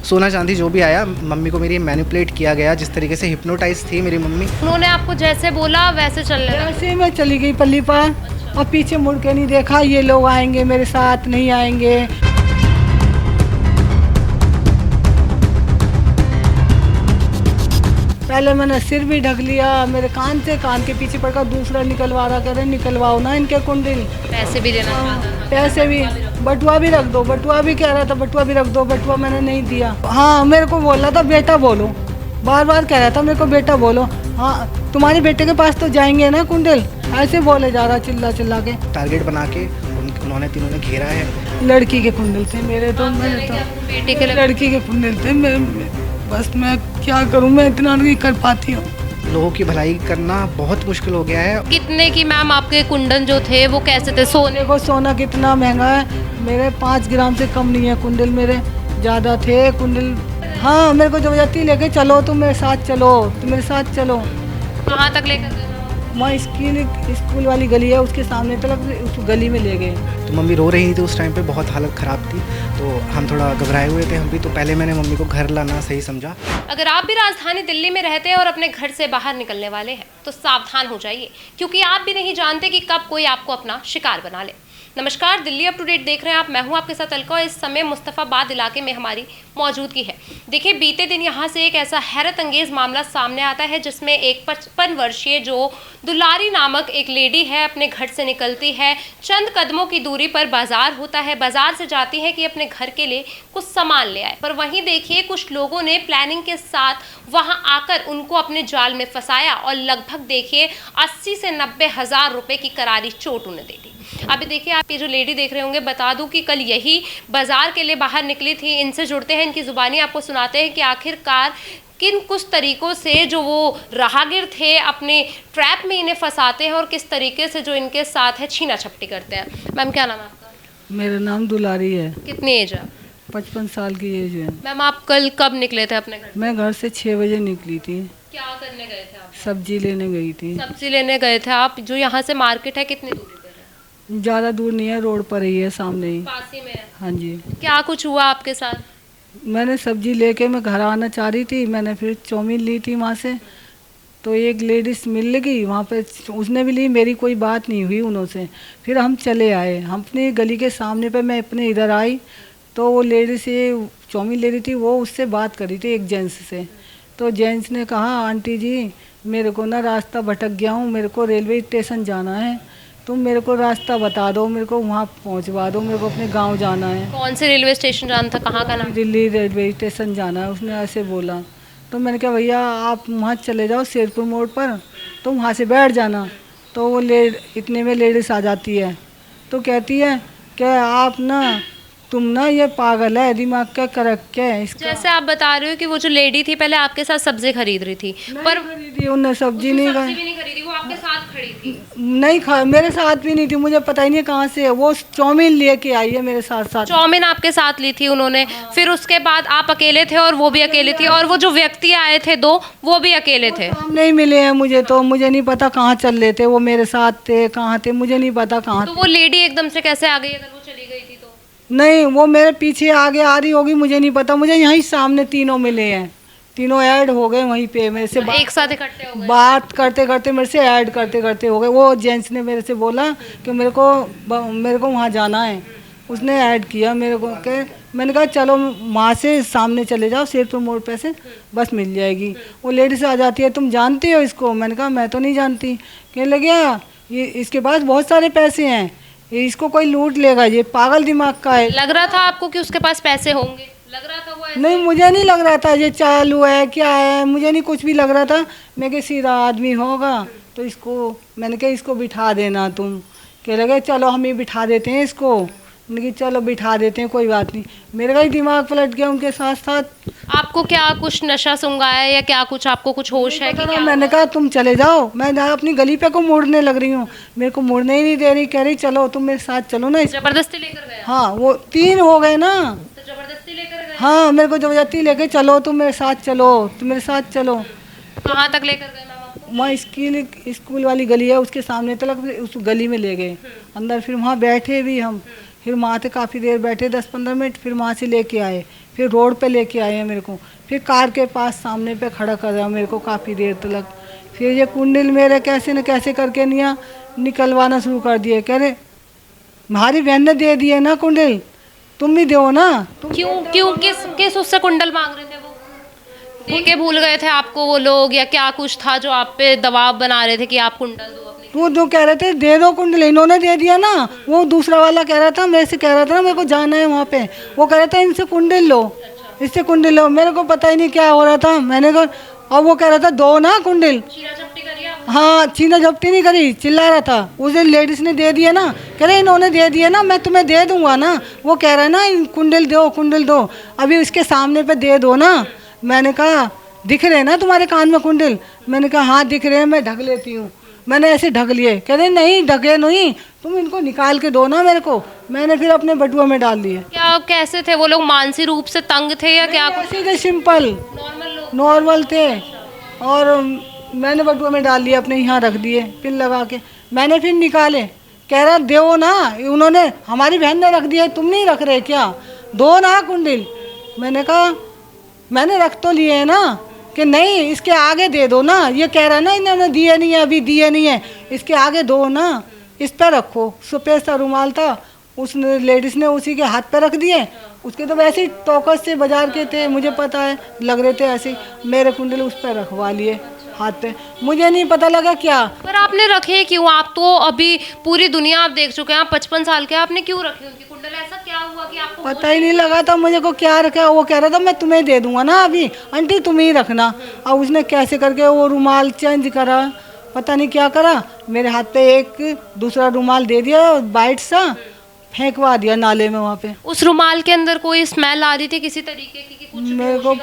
सोना चांदी जो भी आया, मम्मी को मेरी मैनिपुलेट किया गया, जिस तरीके से हिप्नोटाइज थी मेरी मम्मी। उन्होंने आपको जैसे बोला वैसे चलने लगा? ऐसे ही मैं चली गई पल्ली पार और पीछे मुड़ के नहीं देखा, ये लोग आएंगे मेरे साथ नहीं आएंगे। पहले मैंने सिर भी ढक लिया, मेरे कान के पीछे पड़कर दूसरा निकलवा रहा, कह रहे निकलवाओ ना इनके कुंडल। पैसे भी देना चाहता था? पैसे भी, बटुआ भी रख दो, बटुआ भी कह रहा था बटुआ भी रख दो, बटुआ मैंने नहीं दिया। हाँ मेरे को बोल रहा था बेटा बोलो, बार बार कह रहा था मेरे को बेटा बोलो। हाँ तुम्हारे बेटे के पास तो जाएंगे ना कुंडल, ऐसे बोले जा रहा चिल्ला चिल्ला के। टारगेट बना के उन्होंने तीनों ने घेरा है। लड़की के कुंडल थे मेरे तो, मैंने तो बेटे के लिए लड़की के कुंडल थे। बस मैं क्या करूँ, मैं इतना नहीं कर पाती हूँ। लोगों की भलाई करना बहुत मुश्किल हो गया है। कितने की मैम आपके कुंडल जो थे वो कैसे थे? सोने देखो सोना कितना महंगा है, मेरे 5 ग्राम से कम नहीं है कुंडल, मेरे ज़्यादा थे कुंडल। हाँ मेरे को जबरदस्ती लेके चलो, तुम मेरे साथ चलो, तुम मेरे साथ चलो। कहाँ तक लेकर गए? वहाँ स्कूल वाली गली है उसके सामने तक, उस गली में ले गए। तो मम्मी रो रही थी उस टाइम पे, बहुत हालत ख़राब थी, तो हम थोड़ा घबराए हुए थे हम भी। तो पहले मैंने मम्मी को घर लाना सही समझा। अगर आप भी राजधानी दिल्ली में रहते हैं और अपने घर से बाहर निकलने वाले हैं तो सावधान हो जाइए, क्योंकि आप भी नहीं जानते कि कब कोई आपको अपना शिकार बना ले। नमस्कार, दिल्ली अप टू डेट देख रहे हैं आप। मैं हूं आपके साथ अलका। इस समय मुस्तफ़ाबाद इलाके में हमारी मौजूदगी है। देखिए बीते दिन यहां से एक ऐसा हैरत अंगेज मामला सामने आता है जिसमें एक 55 वर्षीय जो दुलारी नामक एक लेडी है, अपने घर से निकलती है, चंद कदमों की दूरी पर बाजार होता है, बाजार से जाती है कि अपने घर के लिए कुछ सामान ले आए। पर वहीं देखिए कुछ लोगों ने प्लानिंग के साथ वहां आकर उनको अपने जाल में फंसाया और लगभग देखिए 80 से 90 हज़ार रुपए की करारी चोट उन्हें दे दी। अभी देखिए आप ये जो लेडी देख रहे होंगे, बता दूं कि कल यही बाजार के लिए बाहर निकली थी। इनसे जुड़ते हैं, इनकी जुबानी आपको सुनाते हैं कि आखिरकार किन कुछ तरीकों से जो वो राहगीर थे अपने ट्रैप में इन्हें फंसाते हैं और किस तरीके से जो इनके साथ है छीना झपटी करते हैं। मैम क्या नाम है आपका? मेरा नाम दुलारी है। कितनी एज है? 55 साल की एज है। मैम आप कल कब निकले थे अपने घर? मैं घर से 6 बजे निकली थी। क्या करने गए थे आप? सब्जी लेने गई थी। सब्जी लेने गए थे आप। जो यहाँ से मार्केट है कितनी दूरी पर है? ज़्यादा दूर नहीं है, रोड पर ही है, सामने ही। पास ही में है। हाँ जी। क्या कुछ हुआ आपके साथ? मैंने सब्जी लेके मैं घर आना चाह रही थी, मैंने फिर चाउमीन ली थी वहाँ से, तो एक लेडीज मिल लगी वहाँ पे, उसने भी ली, मेरी कोई बात नहीं हुई उनसे। फिर हम चले आए, हम अपनी गली के सामने पे, मैं अपने इधर आई तो वो लेडीज ये चाउमीन ले रही थी, वो उससे बात कर रही थी एक जेंट्स से। तो जेंट्स ने कहा आंटी जी मेरे को ना रास्ता भटक गया हूँ, मेरे को रेलवे स्टेशन जाना है, तुम मेरे को रास्ता बता दो, मेरे को वहाँ पहुँचवा दो, मेरे को अपने गांव जाना है। कौन से रेलवे स्टेशन जाना था? कहाँ का नाम? दिल्ली रेलवे स्टेशन जाना है, उसने ऐसे बोला। तो मैंने कहा भैया आप वहाँ चले जाओ शेरपुर मोड़ पर, तो वहाँ से बैठ जाना। तो वो इतने में लेडीज आ जाती है, तो कहती है कि आप ना तुम ना ये पागल है, दिमाग का करक क्या है इसका। जैसे आप बता रहे हो कि वो जो लेडी थी पहले आपके साथ सब्जी खरीद रही थी, पर खरीदी उनने सब्जी नहीं सब्जी भी नहीं खरीदी, वो आपके साथ खड़ी थी। नहीं खा, मेरे साथ भी नहीं थी, मुझे पता ही नहीं कहाँ से है वो चाउमीन लेके आई है मेरे साथ साथ। चाउमीन आपके साथ ली थी उन्होंने? फिर उसके बाद आप अकेले थे और वो भी अकेले थी, और वो जो व्यक्ति आए थे दो वो भी अकेले थे? सामने ही मिले हैं मुझे, तो मुझे नहीं पता कहाँ चल रहे थे वो, मेरे साथ थे कहाँ थे मुझे नहीं पता कहाँ। तो वो लेडी एकदम से कैसे आ गई अगर वो चली गई थी तो? नहीं वो मेरे पीछे आगे आ रही होगी, मुझे नहीं पता, मुझे यहीं सामने तीनों मिले हैं, तीनों ऐड हो गए वहीं पे मेरे से। एक साथ इकट्ठे हो गए? बात करते करते मेरे से ऐड करते करते हो गए। वो जेंट्स ने मेरे से बोला कि मेरे को वहाँ जाना है, उसने ऐड किया मेरे को के। मैंने कहा चलो वहाँ से सामने चले जाओ, शेरपुर मोड़ पे से बस मिल जाएगी। वो लेडीज आ जाती है, तुम जानती हो इसको? मैंने कहा मैं तो नहीं जानती। कहने लगे ये इसके पास बहुत सारे पैसे हैं, इसको कोई लूट लेगा, ये पागल दिमाग का है। लग रहा था आपको कि उसके पास पैसे होंगे? लग रहा था वो ऐसे? नहीं मुझे नहीं लग रहा था ये चालू है क्या है, मुझे नहीं कुछ भी लग रहा था। मैं कि सीधा आदमी होगा तो इसको, मैंने कहा इसको बिठा देना तुम। कह लगे चलो हम ही बिठा देते हैं इसको। मैंने कहा चलो बिठा देते हैं कोई बात नहीं। मेरा ही दिमाग पलट गया उनके साथ साथ। आपको क्या कुछ नशा सूंघा है या क्या कुछ, आपको कुछ होश है कि क्या? मैंने कहा तुम चले जाओ, मैं अपनी गली पे को मुड़ने लग रही हूँ, मेरे को मुड़ने ही नहीं दे रही, कह रही चलो तुम मेरे साथ चलो ना। जबरदस्ती लेकर गया? हाँ वो 3 हो गए ना, तो जबरदस्ती लेकर गए? हाँ मेरे को जबरदस्ती लेके चलो, तुम मेरे साथ चलो, तुम मेरे साथ चलो। कहाँ तक लेकर गए मैम आपको? वहाँ स्कूल वाली गली है उसके सामने तक, उस गली में ले गए अंदर। फिर वहाँ बैठे भी हम, फिर वहाँ से काफ़ी देर बैठे 10-15 मिनट, फिर वहाँ से लेके आए, फिर रोड पे लेके आए हैं मेरे को, फिर कार के पास सामने पे खड़ा कर दिया मेरे को काफ़ी देर तक। फिर ये कुंडल मेरे कैसे न कैसे करके निकलवाना शुरू कर दिए। कह रहे हमारी बहन ने दे दिए ना कुंडल, तुम भी दो ना। क्यों क्यों किस उससे कुंडल मांग रहे थे वो? दे के भूल गए थे आपको वो लोग, या क्या कुछ था जो आप पे दबाव बना रहे थे कि आप कुंडल दो अपनी? वो जो कह रहे थे दे दो कुंडल, इन्होंने दे दिया ना। वो दूसरा वाला कह रहा था, मेरे से कह रहा था ना मेरे को जाना है वहाँ पे, वो कह रहा था इनसे कुंडल लो, इससे कुंडल लो। मेरे को पता ही नहीं क्या हो रहा था, मैंने कहा, और वो कह रहा था दो ना कुंडल। चीना झपटी करिए आप? हाँ, छीना झपटी नहीं करी, चिल्ला रहा था। उसे लेडीज ने दे दिया ना, कह रहे इन्होंने दे दिया ना, मैं तुम्हें दे दूंगा ना। वो कह रहा है ना कुंडल दो कुंडल दो, अभी उसके सामने पे दे दो ना। मैंने कहा दिख रहे हैं ना तुम्हारे कान में कुंडल? मैंने कहा हाँ दिख रहे हैं, मैं ढक लेती हूँ। मैंने ऐसे ढक लिए। कह रहे नहीं ढके नहीं, तुम इनको निकाल के दो ना मेरे को। मैंने फिर अपने बटुआ में डाल दिए। क्या कैसे थे वो लोग? मानसिक रूप से तंग थे या क्या? ऐसे थे सिंपल नॉर्मल लोग? नॉर्मल थे। और मैंने बटुआ में डाल लिए, अपने यहाँ रख दिए पिन लगा के। मैंने फिर निकाले, कह रहा दो ना, उन्होंने हमारी बहन ने रख दिया, तुम नहीं रख रहे क्या? दो ना कुंडल। मैंने कहा मैंने रख तो लिए है ना, कि नहीं इसके आगे दे दो ना। ये कह रहा है ना इन्होंने दिए नहीं है, अभी दिए नहीं है, इसके आगे दो ना, इस पर रखो। सफ़ेद सा रुमाल था, उस लेडीज़ ने उसी के हाथ पे रख दिए। उसके तो वैसे ही टोकस से बाजार के थे, मुझे पता है, लग रहे थे ऐसे ही। मेरे कुंडल उस पर रखवा लिए हाथ पे, मुझे नहीं पता लगा क्या। पर आपने रखे क्यों? आप तो अभी पूरी दुनिया आप देख चुके हैं, आप 55 साल के, आपने क्यों रखे उनकी कुंडल? ऐसा क्या हुआ कि आपको पता ही नहीं लगा था मुझे को क्या रखा। वो कह रहा था मैं तुम्हें दे दूंगा ना अभी, आंटी तुम ही रखना। और उसने कैसे करके वो रुमाल चेंज करा, पता नहीं क्या करा, मेरे हाथ पे एक दूसरा रुमाल दे दिया, वाइट सा फेंकवा दिया नाले में वहाँ पे। उस रुमाल के अंदर कोई स्मेल आ रही थी किसी तरीके की कि कुछ मेरे को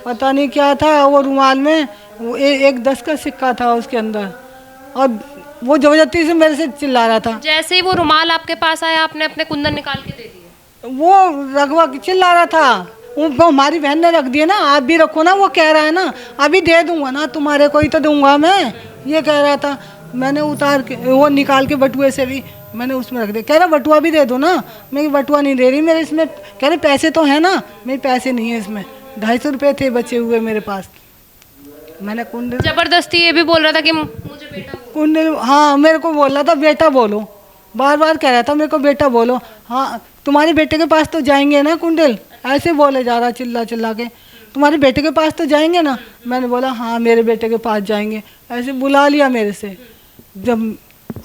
पता नहीं क्या था वो रुमाल में। वो एक 10 का सिक्का था उसके अंदर, और वो जबरदस्ती से मेरे से चिल्ला रहा था। जैसे ही वो रुमाल आपके पास आया, आपने अपने कुंदन निकाल के दे दिए? वो रखवा के चिल्ला रहा था, वो हमारी बहन ने रख दिया ना, आप भी रखो ना। वो कह रहा है ना अभी दे दूंगा ना, तुम्हारे को ही तो दूंगा मैं, ये कह रहा था। मैंने उतार के वो निकाल के बटुए से भी मैंने उसमें रख दिया। कह रहा बटुआ भी दे दो ना। मैं बटुआ नहीं दे रही मेरे इसमें। कह रहे पैसे तो है ना, मेरे पैसे नहीं है इसमें। 250 रुपये थे बचे हुए मेरे पास। मैंने कुंडल जबरदस्ती ये भी बोल रहा था कि मुझे बेटा बोलो। कुंडल, हाँ मेरे को बोल रहा था बेटा बोलो, बार बार कह रहा था मेरे को बेटा बोलो। हाँ तुम्हारे बेटे के पास तो जाएंगे ना कुंडल, ऐसे बोले जा रहा चिल्ला चिल्ला के, तुम्हारे बेटे के पास तो जाएंगे ना। मैंने बोला हाँ मेरे बेटे के पास जाएंगे, ऐसे बुला लिया मेरे से। जब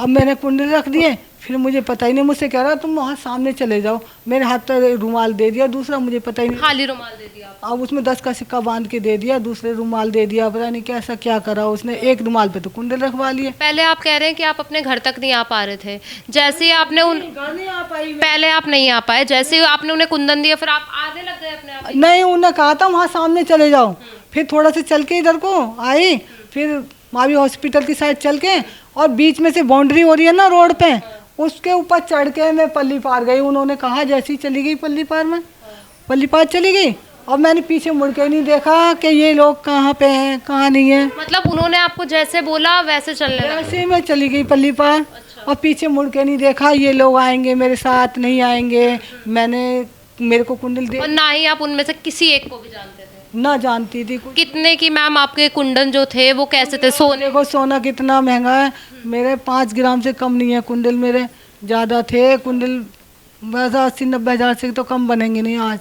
अब मैंने कुंडल रख दिए, फिर मुझे पता ही नहीं, मुझसे कह रहा तुम वहाँ सामने चले जाओ। मेरे हाथ पर रुमाल दे दिया दूसरा, मुझे पता ही नहीं, खाली रुमाल दे दिया आपको? अब उसमें 10 का सिक्का बांध के दे दिया, दूसरे रुमाल दे दिया, पता नहीं कैसा क्या करा उसने। एक रुमाल पे तो कुंडल रखवा लिए। पहले आप कह रहे हैं कि आप अपने घर तक नहीं आ पा रहे थे, जैसे ही आपने नहीं आ पाई मैं। पहले आप नहीं आ पाए, जैसे ही आपने उन्हें कुंदन दिया फिर आप आने लग गए अपने आप? नहीं, उन्होंने कहा था वहाँ सामने चले जाओ। फिर थोड़ा सा चल के इधर को आई, फिर मावी हॉस्पिटल की साइड चल के, और बीच में से बाउंड्री हो रही है ना रोड पे, उसके ऊपर चढ़ के मैं पल्ली पार गई। उन्होंने कहा जैसे ही चली गई पल्ली पार, में पल्ली पार चली गई, और मैंने पीछे मुड़ के नहीं देखा कि ये लोग कहाँ पे हैं कहाँ नहीं है। मतलब उन्होंने आपको जैसे बोला वैसे चलने लगा? ऐसे ही मैं चली गई पल्ली पार, और पीछे मुड़ के नहीं देखा ये लोग आएंगे मेरे साथ नहीं आएंगे। मेरे को कुंडल दे, और ना ही आप उनमें से किसी एक को भी जानते थे? ना जानती थी कुछ। कितने की मैम आपके कुंडन जो थे वो कैसे थे? सोने देखो सोना कितना महंगा है, मेरे 5 ग्राम से कम नहीं है कुंडल, मेरे ज़्यादा थे कुंडल, बस 80-90 हज़ार से तो कम बनेंगे नहीं आज।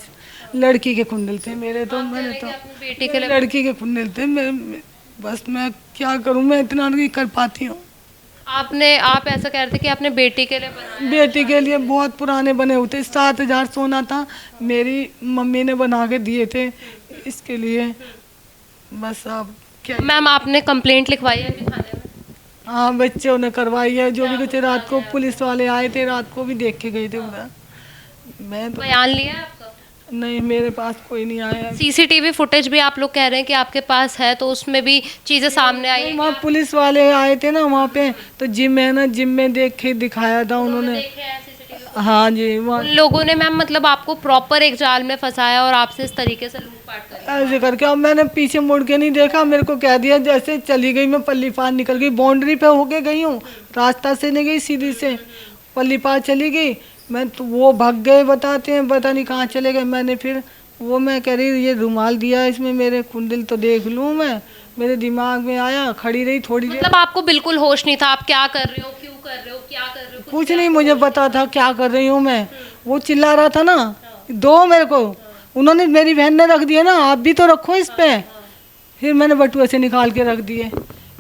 लड़की के कुंडल थे मेरे, तो मैंने तो अपनी बेटी के लिए लड़की के कुंडल थे मेरे। बस मैं क्या करूं, मैं इतना नहीं कर पाती हूँ। आप ऐसा कह रहे थे कि आपने बेटी के लिए बनाया? बेटी के लिए बहुत पुराने बने हुए थे, 7,000 सोना था, मेरी मम्मी ने बना के दिए थे इसके लिए। बस अब क्या। मैम आपने कंप्लेंट लिखवाई है अभी थाने में? हाँ बच्चों ने करवाई है, जो भी कुछ रात को पुलिस वाले आए थे, रात को भी देख के गए थे उधर। मैं तो बयान लिया है आपका? नहीं, मेरे पास कोई नहीं आया। सीसीटीवी फुटेज भी आप लोग कह रहे हैं कि आपके पास है, तो उसमें भी चीजें सामने आई हैं? वहाँ पुलिस वाले आए थे ना वहाँ पे, तो जिम है ना, जिम में देख के दिखाया था उन्होंने। देखे हैं CCTV? हाँ जी, वहाँ उन लोगों ने मैम मतलब आपको प्रॉपर एक जाल में फंसाया और आपसे इस तरीके से लूटपाट करी? ऐसे करके। अब मैंने पीछे मुड़ के नहीं देखा, मेरे को कह दिया जैसे चली गई मैं पल्ली पार निकल गई, बाउंड्री पे होके गई हूँ, रास्ता से नहीं गई, सीधी से पल्ली पार चली गई मैं। तो वो भाग गए बताते हैं, पता नहीं कहाँ चले गए। मैंने फिर वो मैं कह रही ये रुमाल दिया इसमें मेरे कुंडल तो देख लूँ मैं, मेरे दिमाग में आया, खड़ी रही थोड़ी देर। मतलब आपको बिल्कुल होश नहीं था, आप क्या कर रहे हो, क्यों कर रहे हो, क्या कर रहे हो? कुछ नहीं मुझे पता था क्या कर रही हूँ मैं। वो चिल्ला रहा था ना, दो मेरे को, उन्होंने, मेरी बहन ने रख दिया ना, आप भी तो रखो इस पे। फिर मैंने बटुए से निकाल के रख दिए,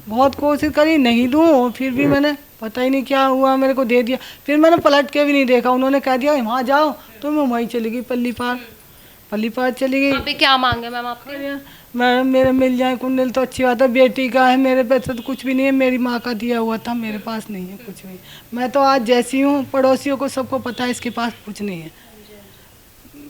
बहुत कोशिश करी नहीं दूँ, फिर भी मैंने पता ही नहीं क्या हुआ मेरे को दे दिया। फिर मैंने पलट के भी नहीं देखा, उन्होंने कह दिया वहाँ जाओ, तो मैं वहीं चली गई, पल्ली पार चली गई। अभी क्या मांगे मैम आपने? मैडम मेरे मिल जाए कुंडल तो अच्छी बात है, बेटी का है, मेरे पैसे तो कुछ भी नहीं है, मेरी माँ का दिया हुआ था, मेरे पास नहीं है कुछ भी। मैं तो आज जैसी हूँ, पड़ोसियों को सबको पता है इसके पास कुछ नहीं है,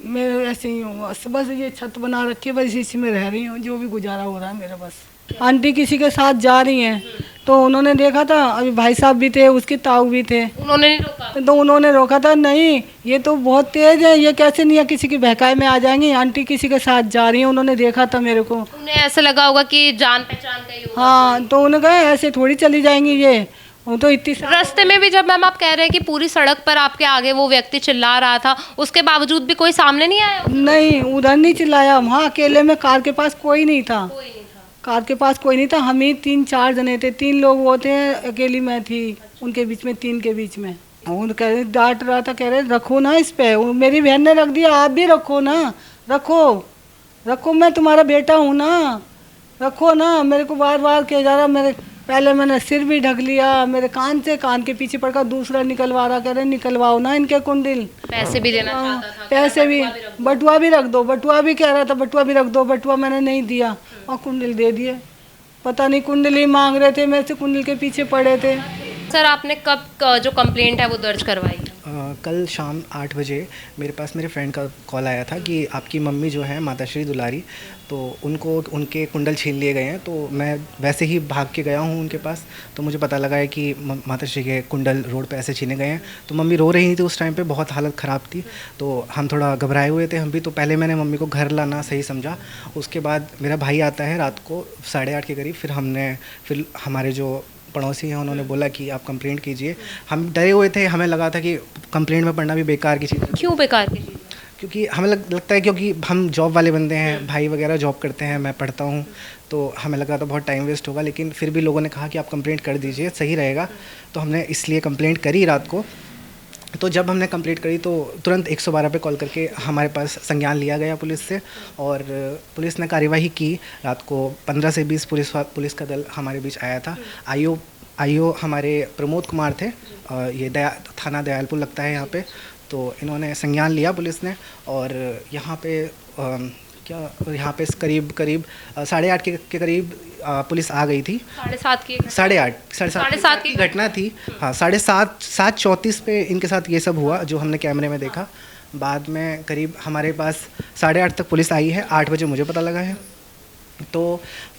मैं ऐसे ही हूँ, बस ये छत बना रखी है, बस इसी में रह रही हूँ, जो भी गुजारा हो रहा है मेरा बस। आंटी किसी के साथ जा रही हैं, तो उन्होंने देखा था, अभी भाई साहब भी थे, उसके ताऊ भी थे, उन्होंने नहीं रोका? तो उन्होंने रोका था, नहीं ये तो बहुत तेज है, ये कैसे नहीं है किसी की बहकाए में आ जाएंगी, आंटी किसी के साथ जा रही हैं, उन्होंने देखा था मेरे को। उन्हें ऐसा लगा होगा कि जान पहचान का ही होगा। हाँ, तो उन्होंने कहा ऐसे थोड़ी चली जाएंगी ये, वो तो इतनी रास्ते में भी जब मैम आप कह रहे हैं कि पूरी सड़क पर आपके आगे वो व्यक्ति चिल्ला रहा था, उसके बावजूद भी कोई सामने नहीं आया? नहीं, उधर नहीं चिल्लाया, वहाँ अकेले में कार के पास कोई नहीं था, कोई नहीं था। कार के पास कोई नहीं था, हम ही 3-4 जने थे, 3 लोग वो थे, अकेली मैं थी उनके बीच में, 3 के बीच में। और कह रहे, डांट रहा था, कह रहे रखो ना इस पे, मेरी बहन ने रख दिया, आप भी रखो ना, रखो मैं तुम्हारा बेटा हूँ ना, रखो ना। मेरे को बार बार कह जा रहा, मेरे पहले मैंने सिर भी ढक लिया, मेरे कान के पीछे पड़कर दूसरा निकलवा रहा, कह रहे निकलवाओ ना इनके कुंडल। पैसे भी देना चाहता था? पैसे भी, बटुआ भी रख दो, बटुआ भी कह रहा था, बटुआ भी रख दो, बटुआ मैंने नहीं दिया और कुंडल दे दिए। पता नहीं कुंडल ही मांग रहे थे मेरे से, कुंडल के पीछे पड़े थे। सर आपने कब जो कंप्लेंट है वो दर्ज करवाई? कल शाम 8 बजे मेरे पास मेरे फ्रेंड का कॉल आया था कि आपकी मम्मी जो है माताश्री दुलारी, तो उनको उनके कुंडल छीन लिए गए हैं। तो मैं वैसे ही भाग के गया हूँ उनके पास, तो मुझे पता लगा है कि माताश्री के कुंडल रोड पे ऐसे छीने गए हैं। तो मम्मी रो रही थी उस टाइम पे, बहुत हालत ख़राब थी, तो हम थोड़ा घबराए हुए थे हम भी। तो पहले मैंने मम्मी को घर लाना सही समझा, उसके बाद मेरा भाई आता है रात को 8:30 के करीब, फिर हमारे जो पड़ोसी हैं उन्होंने बोला कि आप कंप्लेंट कीजिए। हम डरे हुए थे, हमें लगा था कि कंप्लेंट में पढ़ना भी बेकार की चीज़ है। क्यों बेकार की चीज़? क्योंकि हमें लगता है क्योंकि हम जॉब वाले बंदे हैं, भाई वगैरह जॉब करते हैं, मैं पढ़ता हूँ, तो हमें लगा था बहुत टाइम वेस्ट होगा। लेकिन फिर भी लोगों ने कहा कि आप कंप्लेंट कर दीजिए, सही रहेगा, तो हमने इसलिए कंप्लेंट करी रात को। तो जब हमने कंप्लीट करी तो तुरंत 112 पे कॉल करके हमारे पास संज्ञान लिया गया पुलिस से, और पुलिस ने कार्यवाही की। रात को 15 से 20 पुलिस का दल हमारे बीच आया था। आईओ हमारे प्रमोद कुमार थे, ये थाना दयालपुर लगता है यहाँ पे। तो इन्होंने संज्ञान लिया पुलिस ने, और यहाँ पे यहाँ पे करीब 8:30 के करीब पुलिस आ गई थी। 7:30 की घटना थी। हाँ, 7:34 पे इनके साथ ये सब हुआ जो हमने कैमरे में देखा। बाद में करीब हमारे पास 8:30 तक पुलिस आई है, 8 बजे मुझे पता लगा है। तो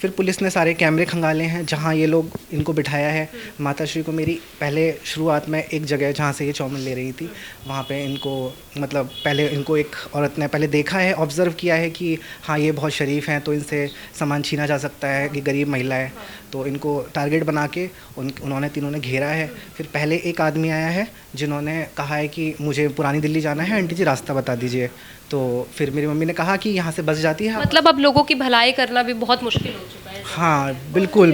फिर पुलिस ने सारे कैमरे खंगाले हैं जहाँ ये लोग इनको बिठाया है। माताश्री को मेरी पहले शुरुआत में एक जगह जहाँ से ये चाउमीन ले रही थी, वहाँ पे इनको मतलब पहले इनको एक औरत ने पहले देखा है, ऑब्ज़र्व किया है कि हाँ ये बहुत शरीफ हैं, तो इनसे सामान छीना जा सकता है, कि गरीब महिला है, तो इनको टारगेट बना के उन्होंने तीनों ने घेरा है। फिर पहले एक आदमी आया है जिन्होंने कहा है कि मुझे पुरानी दिल्ली जाना है, आंटी जी रास्ता बता दीजिए। तो फिर मेरी मम्मी ने कहा कि यहाँ से बस जाती है। मतलब अब लोगों की भलाई करना भी बहुत मुश्किल हो चुका है। हाँ बिल्कुल,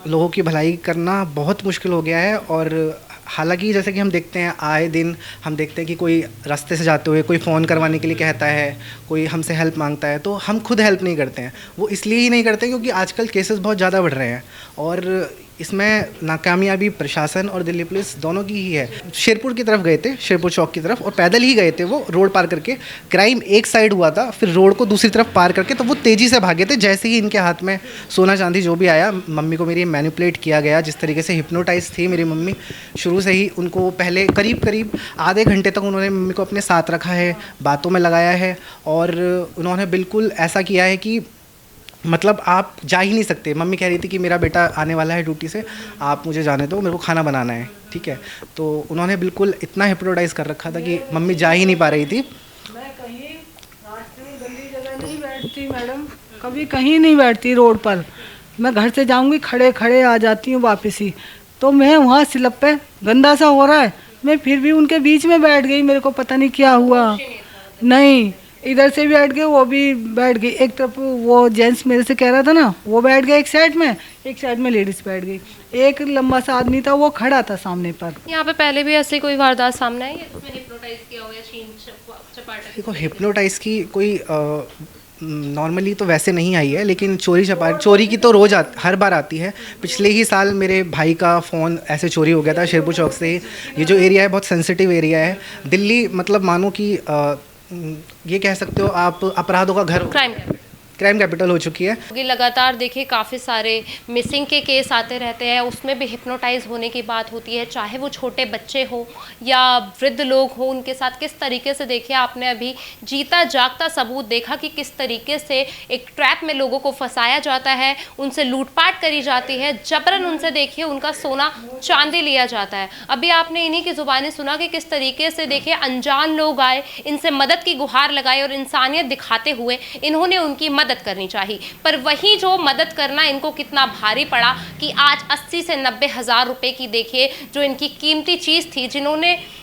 लोगों की भलाई करना बहुत मुश्किल हो गया है। और हालांकि जैसे कि हम देखते हैं, आए दिन हम देखते हैं कि कोई रास्ते से जाते हुए कोई फ़ोन करवाने के लिए कहता है, कोई हमसे हेल्प मांगता है, तो हम खुद हेल्प नहीं करते हैं। वो इसलिए ही नहीं करते क्योंकि आजकल केसेस बहुत ज़्यादा बढ़ रहे हैं, और इसमें नाकामयाबी प्रशासन और दिल्ली पुलिस दोनों की ही है। शेरपुर की तरफ गए थे, शेरपुर चौक की तरफ, और पैदल ही गए थे वो, रोड पार करके। क्राइम एक साइड हुआ था, फिर रोड को दूसरी तरफ पार करके तो वो तेज़ी से भागे थे। जैसे ही इनके हाथ में सोना चांदी जो भी आया, मम्मी को मेरी मैनिपुलेट किया गया, जिस तरीके से हिप्नोटाइज थी मेरी मम्मी शुरू से ही। उनको पहले करीब आधे घंटे तक उन्होंने मम्मी को अपने साथ रखा है, बातों में लगाया है, और उन्होंने बिल्कुल ऐसा किया है कि मतलब आप जा ही नहीं सकते। मम्मी कह रही थी कि मेरा बेटा आने वाला है ड्यूटी से, आप मुझे जाने दो, मेरे को खाना बनाना है, ठीक है। तो उन्होंने बिल्कुल इतना हिप्नोटाइज कर रखा था कि मम्मी जा ही नहीं पा रही थी। मैं कहीं रास्ते में गंदी जगह नहीं बैठती मैडम, कभी कहीं नहीं बैठती रोड पर। मैं घर से जाऊंगी, खड़े खड़े आ जाती हूँ वापस ही। तो मैं वहाँ स्लैब पे गंदा सा हो रहा है, मैं फिर भी उनके बीच में बैठ गई, मेरे को पता नहीं क्या हुआ। नहीं, इधर से भी बैठ गए, वो भी बैठ गई। एक तरफ वो जेंट्स मेरे से कह रहा था ना, वो बैठ गया एक साइड में लेडीज बैठ गई। एक लंबा सा आदमी था, वो खड़ा था सामने पर। यहाँ पे पहले भी ऐसी कोई वारदात सामने आई है जिसमें हिप्नोटाइज किया हो या छीन चपाट? देखो, हिप्नोटाइज की कोई नॉर्मली तो वैसे नहीं आई है, लेकिन चोरी की तो रोज़ हर बार आती है। पिछले ही साल मेरे भाई का फ़ोन ऐसे चोरी हो गया था शेरपुर चौक से। ये जो एरिया है बहुत सेंसिटिव एरिया है दिल्ली, मतलब मानो कि ये कह सकते हो आप अपराधों का घर, क्राइम कैपिटल हो चुकी है। क्योंकि लगातार देखिए काफ़ी सारे मिसिंग के केस आते रहते हैं, उसमें भी हिप्नोटाइज होने की बात होती है, चाहे वो छोटे बच्चे हो या वृद्ध लोग हो, उनके साथ किस तरीके से देखिए आपने अभी जीता जागता सबूत देखा कि किस तरीके से एक ट्रैप में लोगों को फंसाया जाता है, उनसे लूटपाट करी जाती है, जबरन उनसे देखिए उनका सोना चांदी लिया जाता है। अभी आपने इन्हीं की ज़ुबानी सुना कि किस तरीके से देखिए अनजान लोग आए, इनसे मदद की गुहार लगाई और इंसानियत दिखाते हुए इन्होंने उनकी मदद करनी चाहिए। पर वही जो मदद करना इनको कितना भारी पड़ा कि आज 80 से 90 हज़ार रुपए की देखिए जो इनकी कीमती चीज़ थी,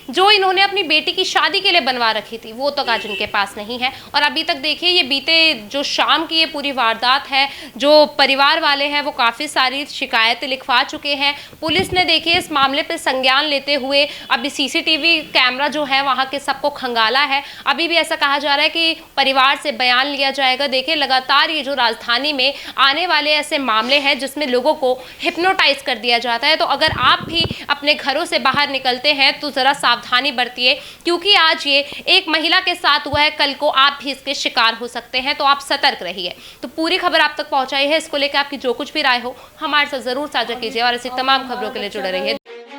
जो इन्होंने अपनी बेटी की शादी के लिए बनवा रखी थी, वो तो आज इनके पास नहीं है। और अभी तक देखिए ये बीते जो शाम की ये पूरी वारदात है, जो परिवार वाले हैं वो काफ़ी सारी शिकायतें लिखवा चुके हैं। पुलिस ने देखिए इस मामले पर संज्ञान लेते हुए अभी CCTV कैमरा जो है वहाँ के सबको खंगाला है। अभी भी ऐसा कहा जा रहा है कि परिवार से बयान लिया जाएगा। देखिए लगातार ये जो राजधानी में आने वाले ऐसे मामले हैं जिसमें लोगों को हिप्नोटाइज कर दिया जाता है, तो अगर आप भी अपने घरों से बाहर निकलते हैं तो ज़रा सावधानी बरतिए, क्योंकि आज ये एक महिला के साथ हुआ है, कल को आप भी इसके शिकार हो सकते हैं, तो आप सतर्क रहिए। तो पूरी खबर आप तक पहुंचाई है, इसको लेकर आपकी जो कुछ भी राय हो हमारे साथ ज़रूर साझा कीजिए और ऐसी तमाम खबरों के लिए जुड़े रहिए।